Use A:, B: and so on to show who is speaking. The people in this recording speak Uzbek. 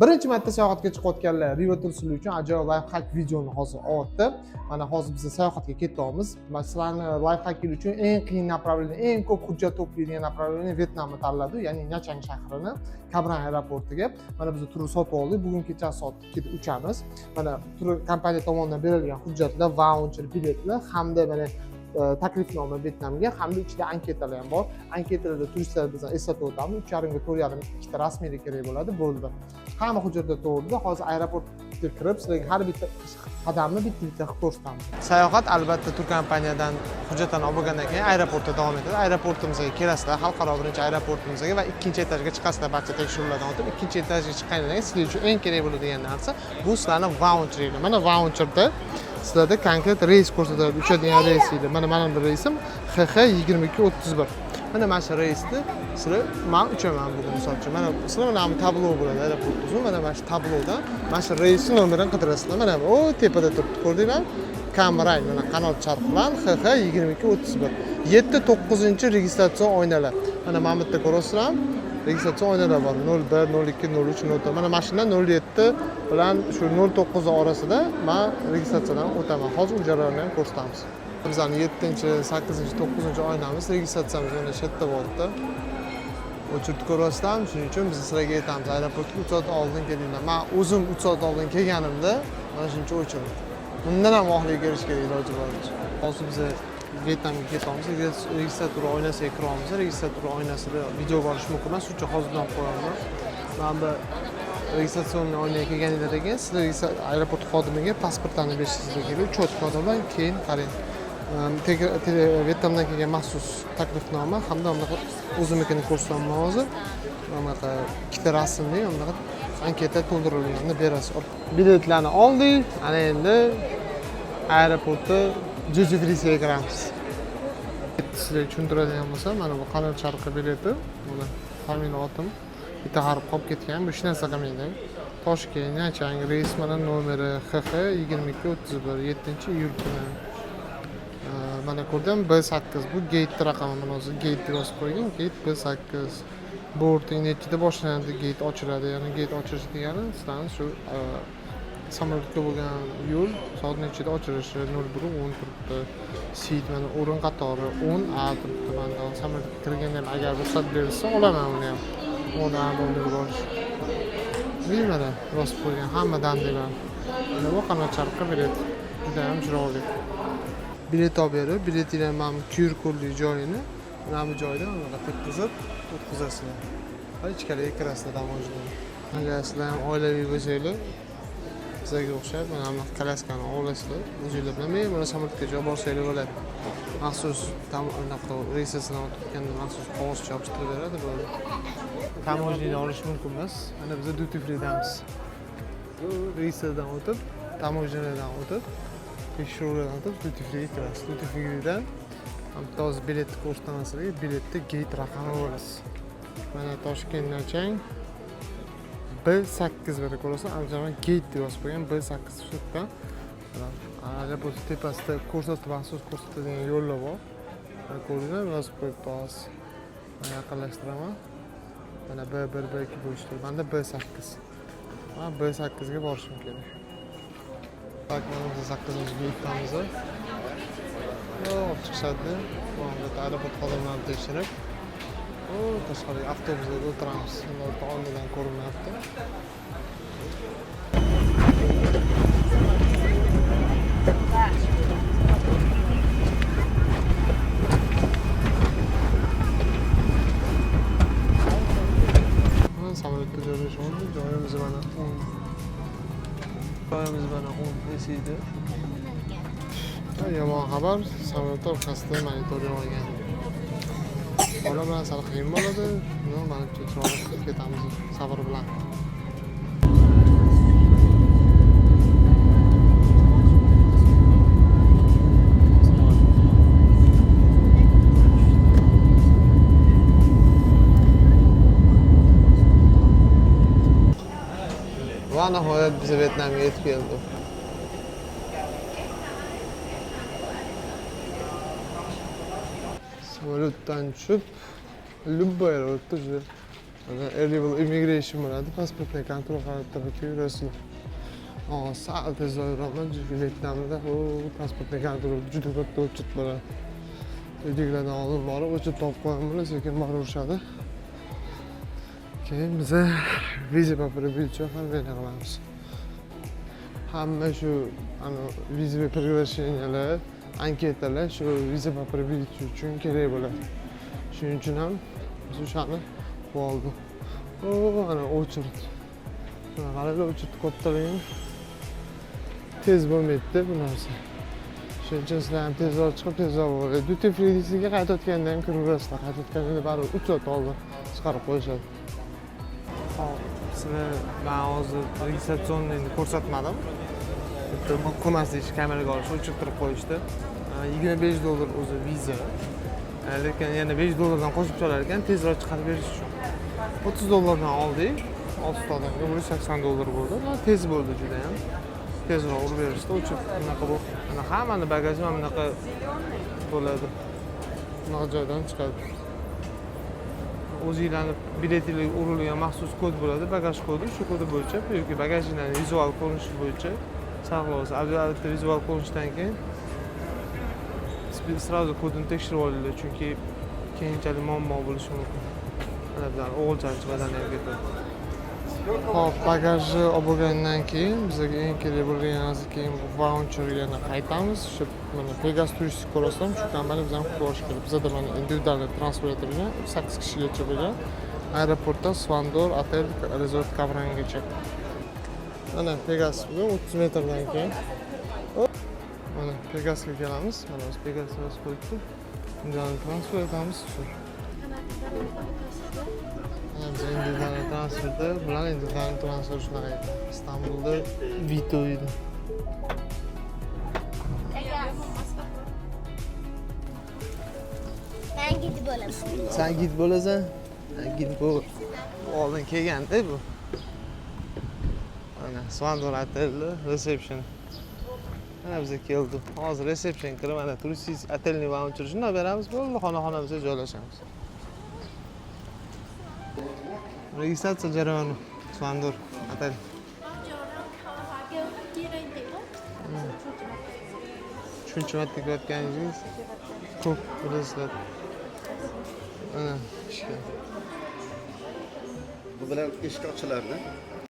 A: Birinchi marta sayohatga chiqayotganlar River sizlar uchun ajoyib lifehack videoni hozir olyapti. Mana hozir biz sayohatga ketyapmiz. Masalan, lifehacklar uchun eng qiyin направление, eng ko'p hujjat to'playdigan направление Vyetnamni tanladi, ya'ni Nha shahrini, Cam Ranh aeroportiga. Mana biz turni sotib oldik. Bugun kecha soat 2da uchamiz. Mana tur kompaniya tomonidan berilgan hujjatlar, vaucher, biletlar hamda mana taklifnoma Vyetnamga hamda ichida anketalar ham bor. Anketalarda turistlar bizdan eslatib o'tamiz. 3,5 ga 4,5 ikkita rasmiylik kerak bo'ladi, bo'ldi. Hamma hujjatlar to'g'ri. Hozir aeroportga kirib, sizlarga har bitta qadamni bitta-bitta qilib ko'rsatamiz. Sayohat albatta turkompaniyadan hujjatlarni olib bo'lgandan keyin aeroportda davom etadi. Aeroportimizga kelasizlar, xalqaro birinchi aeroportimizga va ikkinchi etajga chiqasizlar barcha tekshiruvlardan o'tib. Ikkinchi etajga chiqqandan keyin sizlar uchun eng kerak bo'ladigan narsa bu sizlarning vaucherlar. Mana vaucherda sizlarda konkret reys ko'rsatiladi. Uchadigan reys edi. Mana mening reysim XX2231. Mana shu reysni sizlar men uchaman bugun misol uchun. Mana sizlar mana bu tablo bo'ladi aeroport uzun. Mana shu tablodan mana shu reysni nomerini qidirasizlar. Mana bu tepada turibdi, ko'rdinglarmi? Cam Ranh mana qanot charx bilan XX2231. 7-9 registratsion oynalar. Mana bu yerda ko'rasizlarmi? Registratsion oynalar bor. 01, 02, 03, 04. Mana mashina 07 bilan shu 09 orasida men registratsiyadan o'taman. Hozir u jarayonni ham ko'rsatamiz. Bizning 7-chi, 8-chi, 9-chi oynamiz registratsiyamiz mana shu yerda bo'ldi. O'chirib ko'rasizlarmi? Shuning uchun biz sizlarga aytamiz, aeroportga 3 soat oldin kelinglar. Men o'zim 3 soat oldin kelganimda mana shuncha o'chirdim. Bundan ham vohlik kelishga iloji boricha. Hozir biz Vyetnamga ketamiz. Registratura oynasiga kiramiz. Registratura oynasida video olish mumkin emas, shuning uchun hozirdan qo'yaman. Men bu registratsion oynaga kelganingizdan keyin sizlar aeroport xodimiga pasportlarni berishingiz kerak. Cho'tkoda bilan keyin qarang. Vyetnamdan kelgan maxsus taklifnoma hamda o'zimnikini ko'rsataman hozir. Bunaqa ikkita rasmli, bunaqa anketa to'ldirilganini berasiz. Biletlarni oldik. Ana endi aeroportda Jujufrisiga kiramiz. Sizlarga tushuntiradigan bo'lsam, mana bu qanot charxi bileti, mana ta'minotim bitta harf qolib ketgan, bu hech narsa qilmaydi. Toshkent, Nha reys mana nomeri XX2231, 7-iyul kuni. Mana ko'rdingmi? B8 bu gate raqami, mana hozir gate yozib qo'ygan, gate B8. Boarding nechida boshlanadi, gate ochiladi, ya'ni gate ochilish degani sizlarning shu samolyotga bo'lgan yo'l soat nechida ochilishi 01:10 turibdi. Seat mana o'rin qatori 10A turibdi. Mana samolyotga kirganda ham agar ruxsat berilsa olaman uni ham. 10A o'rniga borish. Mana yozib qo'ygan hamma dandalar. Mana bu qanot charxi bilet. Juda ham chiroyli. Bilet olib berib, biletinglar mana QR kodli joyini mana bu joydan unaqa tekkizib o'tkazasizlar. Va ichkariga kirasizlar tamoshada. Agar sizlar ham oilaviy bo'lsanglar, sizlarga o'xshab mana bu kalaskani olasizlar. O'zingizlar bilan bemalol samolyotga joy borsanglar bo'ladi. Maxsus unaqa reysasidan o'tib maxsus qog'oz yopishtirib beradi bu. Tamojniyni olish mumkin emas. Mana biz duty freedamiz. Reyslardan o'tib, tamojniyadan o'tib, tekshiruvlardan o'tib duty free kirasiz. Duty freedan hozir bilet ko'rsatamasizlarga biletda gate raqami bo'lasiz. Mana Toshkent Nha B8 berib ko'rasan, albatta gate deb yozib qo'ygan B8 shutdan. Aeroport tepasida ko'rsatib maxsus ko'rsatadigan yo'llar bor. Mana ko'rdingizmi, yozib qo'yibdi hozir. Mana yaqinlashtiraman. Mana B1, B2 bo'lishdi. Menda B8. Mana B8 ga borishim kerak. Tak, mana biz 8-liftamiz. Chiqishadi. Mana aeroport xodimlarini tekshirib, tashqariga avtobusga o'tiramiz. Ular oynadan ko'rinyapti. Samolyotda joylashib, joyimiz mana 10. Joyimiz mana 10 esiydi. Yomon xabar, samolyot orqasida monitoring olgan. Bola bilan sal qiyin bo'ladi. Mana chiroyli qilib ketamiz sabr bilan. Va nihoyat biz Vyetnamga yetib keldik. Samolyotdan tushib, любой aeroportda juda Arrival immigration bo'ladi, pasportni kontrol qilib turib yurasizlar. Sal tezroq yuraman, chunki Vyetnamda u pasportni kontrol juda katta o'chit bo'ladi. Uydagilardan oldin borib o'chit topib qo'yamiz, sekin boraverishadi. Keyin biza viza papiri bo'yicha Xorvatiyaga qilamiz. Hamma shu viza приглашениялар, anketalar shu viza papiri bo'yicha uchun kerak bo'ladi. Shuning uchun ham biz o'shani oldik. Ana o'chirt. Qaranglar, o'chirt kattaligini. Tez bo'lmaydi bu narsa. Shuning uchun sizlar ham tezroq chiqib, tezroq bo'ladi. Duty free-ga qaytayotganda ham kiraverasizlar. Qaytayotganda baribir 3 soat oldin chiqarib qo'yishadi. Hop, sizlar men hozir registratsionniy ko'rsatmadim. Bitta bu qo'ymaslik kameraga olish o'chirib turib qo'yishdi. $25 o'zi viza. Lekin yana $5 qo'shib to'lar ekan, tezroq chiqarib berish uchun. $30 oldik. 6 odamga bu $80 bo'ldi. Tez bo'ldi juda ham. Tezroq urib berishdi, o'chib bunaqa bu. Mana hammani bagaji mana bunaqa bo'ladi. Bunaqa joydan chiqadi. O'zingizlarni biletingizga urilgan maxsus kod bo'ladi, bagaj kodi. Shu kodi bo'yicha yoki bagajingizning vizual ko'rinishi bo'yicha saqlaysiz. Albatta vizual ko'rinishdan keyin sразу kodini tekshirib olinglar, chunki keyinchalik muammo bo'lishi mumkin. Mana bizlar o'g'ilchalik badani ham ketadi. Hop, bagajni olib bo'lgandan keyin bizga eng kerak bo'lgan narsa keyin vaucherga qaytamiz. Shu mana Pegas turistik ko'rasam, shu kompaniya bizdan qutib olish kerak. Bizda mana individual transport bo'lgan, 8 kishigacha bo'lgan. Aeroportda Svandor otel resort Kavrangacha. Mana Pegas bu 30 metrdan keyin. Mana Pegasga kelamiz. Mana biz Pegasga bosib qo'yibdi. Individual transport etamiz. Biz individual transportda bilan individual transport shunaqa Istanbulda Vito edi.
B: Ben gidip bo'laman.
A: Sen git bo'lasan? Git bu. Oldin kelganda bu. Mana Svandor otelda reception. Mana biz keldik. Hozir reception kirib, mana turistik otelning vaucher shunday beramiz, bo'ldi, xonamizga joylashamiz. Registratsiya jarayoni Svandor otel. Shuncha marta ko'rayotganingiz ko'p bilasizlar. Mana ishga.
C: Bu bilan eshik ochilardi.